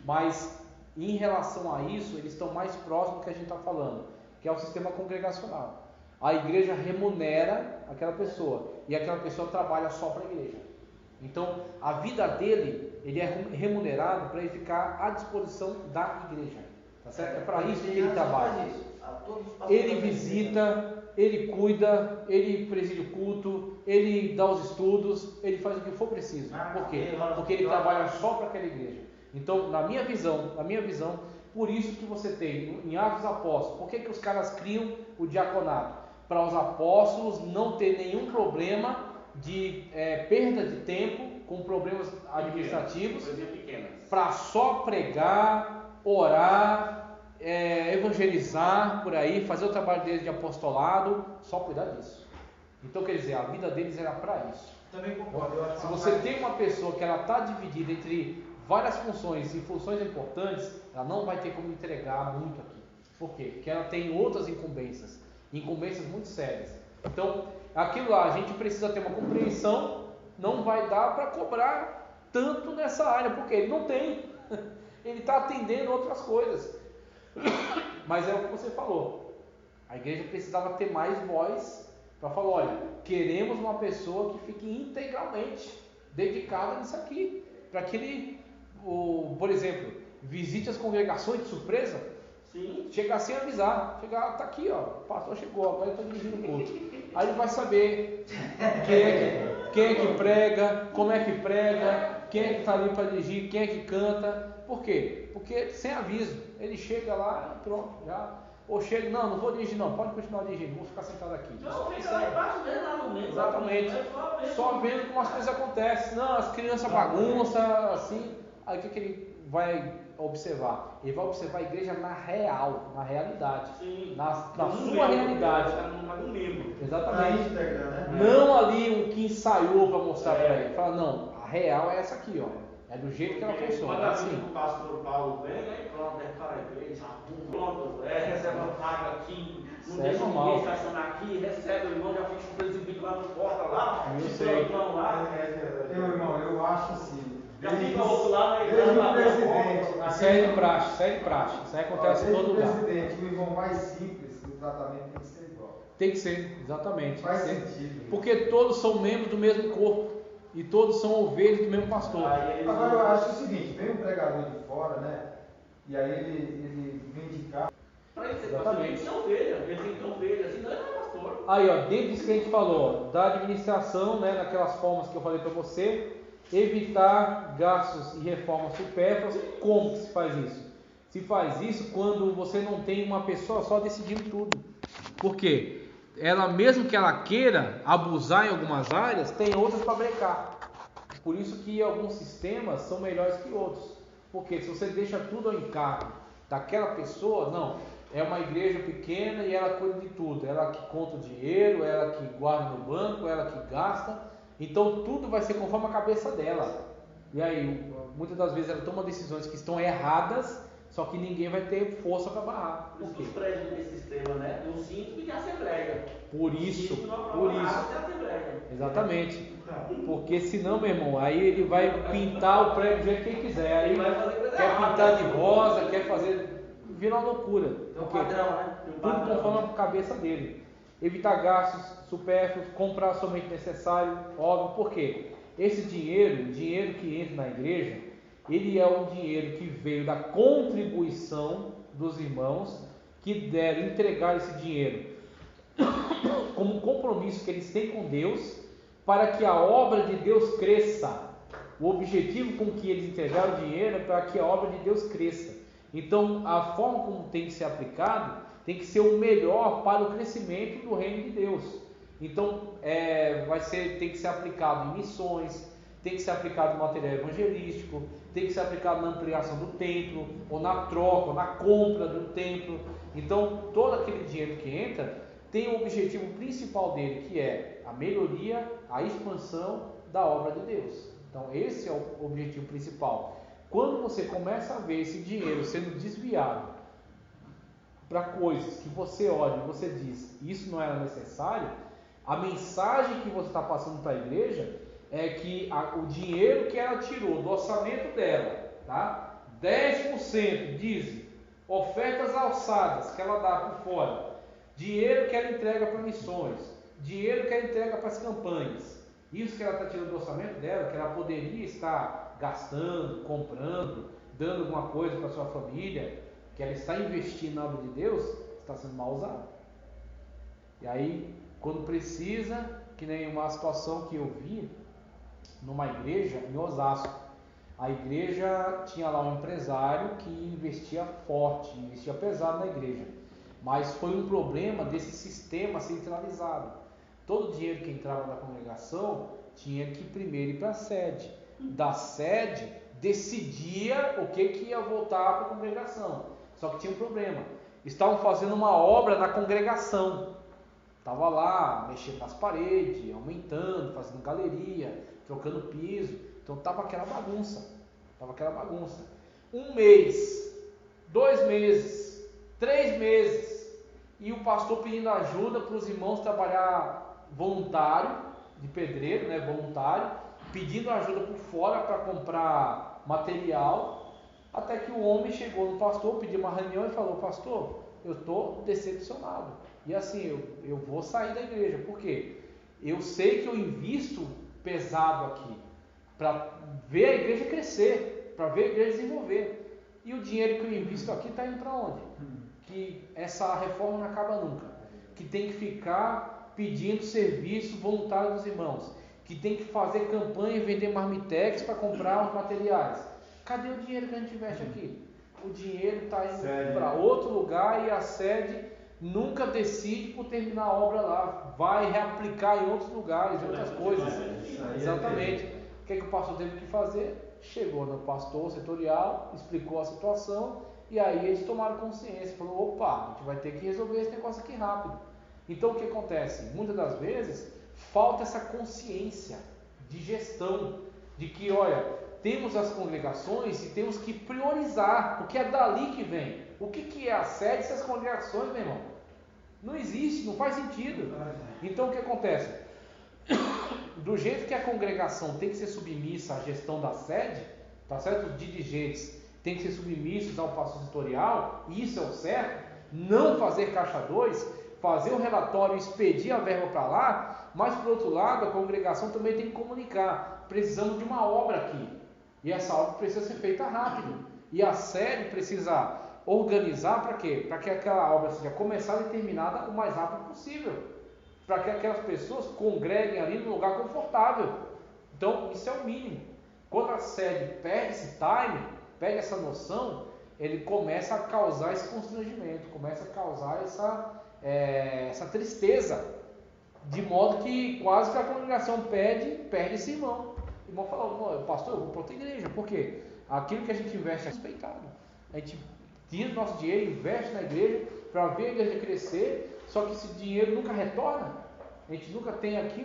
mas em relação a isso, eles estão mais próximos do que a gente está falando, que é o sistema congregacional. A igreja remunera aquela pessoa, e aquela pessoa trabalha só para a igreja. Então, a vida dele, ele é remunerado para ele ficar à disposição da igreja. Tá certo? É para isso que ele trabalha. Ele visita, ele cuida, ele preside o culto, ele dá os estudos, ele faz o que for preciso. Por quê? Porque ele trabalha só para aquela igreja. Então, na minha visão, por isso que você tem em Atos dos Apóstolos, por que os caras criam o diaconato? Para os apóstolos não ter nenhum problema de perda de tempo com problemas administrativos, para só pregar, orar, evangelizar por aí, fazer o trabalho deles de apostolado, só cuidar disso. Então, quer dizer, a vida deles era para isso. Também concordo. Se você tem uma pessoa que ela está dividida entre várias funções e funções importantes, ela não vai ter como entregar muito aqui. Por quê? Porque ela tem outras incumbências muito sérias. Então, aquilo lá, a gente precisa ter uma compreensão, não vai dar para cobrar tanto nessa área, porque ele não tem, ele está atendendo outras coisas. Mas é o que você falou, a igreja precisava ter mais voz para falar, olha, queremos uma pessoa que fique integralmente dedicada nisso aqui, para que ele, por exemplo, visite as congregações de surpresa. Sim. Chegar sem avisar, tá aqui, ó, o pastor chegou, agora ele está dirigindo o culto. Aí ele vai saber quem é que prega, como é que prega, quem é que está ali para dirigir, quem é que canta. Por quê? Porque sem aviso, ele chega lá e pronto, já. Ou chega, não vou dirigir não, pode continuar dirigindo, vou ficar sentado aqui. Não, fica lá embaixo mesmo, lá no meio. Exatamente. Só vendo como as coisas acontecem. Não, as crianças bagunçam, assim. Aí o que ele vai observar? Ele vai observar a igreja na realidade. Sim. Na sua realidade. No membro. Exatamente. íntegra, né? Não ali um que ensaiou para mostrar para ele. Fala, não, a real é essa aqui, ó. É do jeito que ela funciona. Quando É assim, assim. o pastor Paulo vem, aí pronto, para a igreja, pronto, recebe uma vaga aqui, não Isso é deixa normal. ninguém estacionar aqui, recebe o irmão, já fica com o presbítero lá no porta lá, Eu fica sei. o irmão lá. Meu irmão, eu acho assim. Já fica outro lá, aí Desde lá o presidente. Isso é de praxe. Isso aí acontece em todo lugar. O presidente, o irmão mais simples, o tratamento tem que ser igual. Tem que ser, exatamente. Faz Tem que ser. sentido. Porque todos são membros do mesmo corpo. E todos são ovelhas do mesmo pastor. Agora eu acho o seguinte, vem um pregador de fora, né? E aí ele vem de cá. Para ele ser pastor, ele tem que ser ovelha, ele tem que ter ovelha, senão ele não é pastor. Aí, ó, dentro disso que a gente falou, da administração, né, naquelas formas que eu falei para você, evitar gastos e reformas supérfluas. Como que se faz isso? Se faz isso quando você não tem uma pessoa só decidindo tudo. Por quê? Ela, mesmo que ela queira abusar em algumas áreas, tem outras para brecar. Por isso que alguns sistemas são melhores que outros. Porque se você deixa tudo ao encargo daquela pessoa, não, é uma igreja pequena e ela cuida de tudo. Ela que conta o dinheiro, ela que guarda no banco, ela que gasta. Então tudo vai ser conforme a cabeça dela. E aí, muitas das vezes ela toma decisões que estão erradas, só que ninguém vai ter força para barrar. Por isso que os prédios desse sistema, né? Um síntoma de assembleia. Por isso. Assembleia. Exatamente. Porque senão, meu irmão, aí ele vai pintar o prédio do jeito que ele quiser. Aí quer pintar de rosa, quer fazer. Vira uma loucura. Tem um padrão, né? Tudo conforme a cabeça dele. Evitar gastos supérfluos, comprar somente necessário, óbvio. Por quê? Esse dinheiro, o dinheiro que entra na igreja, ele é um dinheiro que veio da contribuição dos irmãos que deram entregar esse dinheiro como um compromisso que eles têm com Deus para que a obra de Deus cresça. O objetivo com que eles entregaram o dinheiro é para que a obra de Deus cresça. Então, a forma como tem que ser aplicado tem que ser o melhor para o crescimento do reino de Deus. Então, tem que ser aplicado em missões, tem que ser aplicado no material evangelístico, tem que ser aplicado na ampliação do templo, ou na troca, ou na compra do templo. Então, todo aquele dinheiro que entra tem o objetivo principal dele, que é a melhoria, a expansão da obra de Deus. Então, esse é o objetivo principal. Quando você começa a ver esse dinheiro sendo desviado para coisas que você olha e você diz, isso não era necessário, a mensagem que você está passando para a igreja é que o dinheiro que ela tirou do orçamento dela, tá? 10% dizem, ofertas alçadas que ela dá por fora, dinheiro que ela entrega para missões, dinheiro que ela entrega para as campanhas, isso que ela está tirando do orçamento dela, que ela poderia estar gastando, comprando, dando alguma coisa para sua família, que ela está investindo na obra de Deus, está sendo mal usado. E aí, quando precisa, que nem uma situação que eu vi numa igreja em Osasco, a igreja tinha lá um empresário que investia forte, investia pesado na igreja, mas foi um problema desse sistema centralizado. Todo o dinheiro que entrava da congregação tinha que primeiro ir para a sede. Da sede decidia o que ia voltar para a congregação. Só que tinha um problema, estavam fazendo uma obra na congregação, estava lá mexendo nas paredes, aumentando, fazendo galeria, trocando piso, então estava aquela bagunça. Um mês, 2 meses, 3 meses, e o pastor pedindo ajuda para os irmãos trabalhar voluntário, de pedreiro, né, voluntário, pedindo ajuda por fora para comprar material, até que o homem chegou no pastor, pediu uma reunião e falou: pastor, eu estou decepcionado, e assim, eu vou sair da igreja, por quê? Eu sei que eu invisto pesado aqui, para ver a igreja crescer, para ver a igreja desenvolver, e o dinheiro que eu invisto aqui está indo para onde? Que essa reforma não acaba nunca, que tem que ficar pedindo serviço voluntário dos irmãos, que tem que fazer campanha e vender marmitex para comprar os materiais. Cadê o dinheiro que a gente investe aqui? O dinheiro está indo para outro lugar, e a sede nunca decide por terminar a obra lá, vai reaplicar em outros lugares, em outras coisas. Exatamente. O que o pastor teve que fazer? Chegou no pastor setorial, explicou a situação, e aí eles tomaram consciência, falou: opa, a gente vai ter que resolver esse negócio aqui rápido. Então o que acontece? Muitas das vezes falta essa consciência de gestão, de que, olha, temos as congregações e temos que priorizar, porque é dali que vem. O que é a sede se as congregações, meu irmão? Não existe, não faz sentido. Então o que acontece? Do jeito que a congregação tem que ser submissa à gestão da sede, tá certo? Os dirigentes têm que ser submissos ao pastor setorial, e isso é o certo. Não fazer caixa 2, fazer o relatório, expedir a verba para lá, mas por outro lado a congregação também tem que comunicar: precisamos de uma obra aqui, e essa obra precisa ser feita rápido, e a sede precisa organizar para quê? Para que aquela obra seja começada e terminada o mais rápido possível, para que aquelas pessoas congreguem ali no lugar confortável. Então isso é o mínimo. Quando a sede perde esse time, perde essa noção, ele começa a causar esse constrangimento, começa a causar essa tristeza, de modo que quase que a congregação perde esse irmão. O irmão fala: pastor, eu vou para outra igreja, por quê? Aquilo que a gente investe é respeitado. A gente tira o nosso dinheiro, investe na igreja para ver a igreja crescer, só que esse dinheiro nunca retorna. A gente nunca tem aqui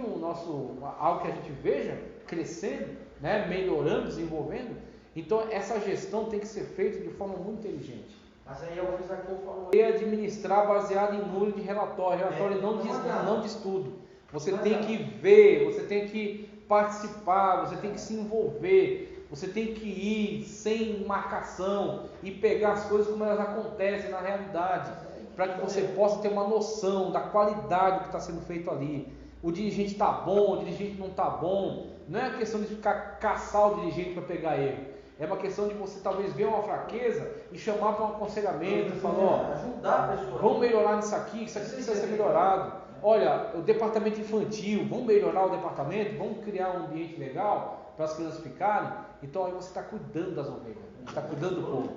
algo que a gente veja crescendo, né, melhorando, desenvolvendo. Então essa gestão tem que ser feita de forma muito inteligente. Mas aí eu fiz aqui, eu falo... E administrar baseado em número de relatório. Relatório não diz tudo. Você tem que ver, você tem que participar, você tem que se envolver, você tem que ir sem marcação e pegar as coisas como elas acontecem na realidade, para que você possa ter uma noção da qualidade do que está sendo feito ali. O dirigente está bom, o dirigente não está bom. Não é uma questão de ficar caçar o dirigente para pegar erro. É uma questão de você talvez ver uma fraqueza e chamar para um aconselhamento, falar: ajudar a pessoa. Vamos melhorar isso aqui precisa ser melhorado. Olha, o departamento infantil, vamos melhorar o departamento, vamos criar um ambiente legal para as crianças ficarem. Então aí você está cuidando das ovelhas, está cuidando do povo.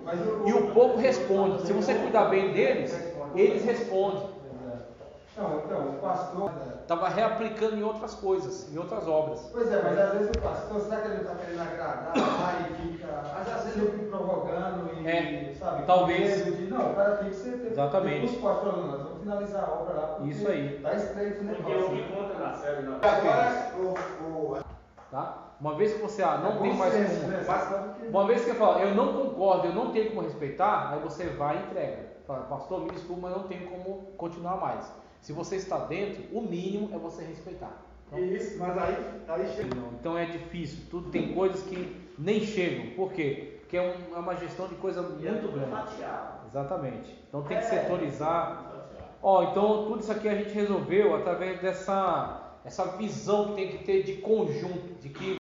E o povo responde. Se você cuidar bem deles, eles respondem. Então, o pastor estava reaplicando em outras coisas, em outras obras. Pois é, mas às vezes o pastor, será que ele está querendo agradar, vai e fica, às vezes sempre provocando e, sabe, talvez. Não, o cara tem que ser... Exatamente. Os pastores, nós vamos finalizar a obra lá, porque isso aí. Está estreito o negócio. Porque o que conta na série, na Agora, tá? Uma vez que você não tem mais como... Uma vez que você fala: eu não concordo, eu não tenho como respeitar, aí você vai e entrega. Fala: pastor, me desculpa, mas não tenho como continuar mais. Se você está dentro, o mínimo é você respeitar. Isso, mas aí chega. Então é difícil, tudo tem coisas que nem chegam. Por quê? Porque é uma gestão de coisa muito grande. Fatiado. Exatamente. Então tem que setorizar. Então tudo isso aqui a gente resolveu através dessa visão que tem que ter de conjunto, de que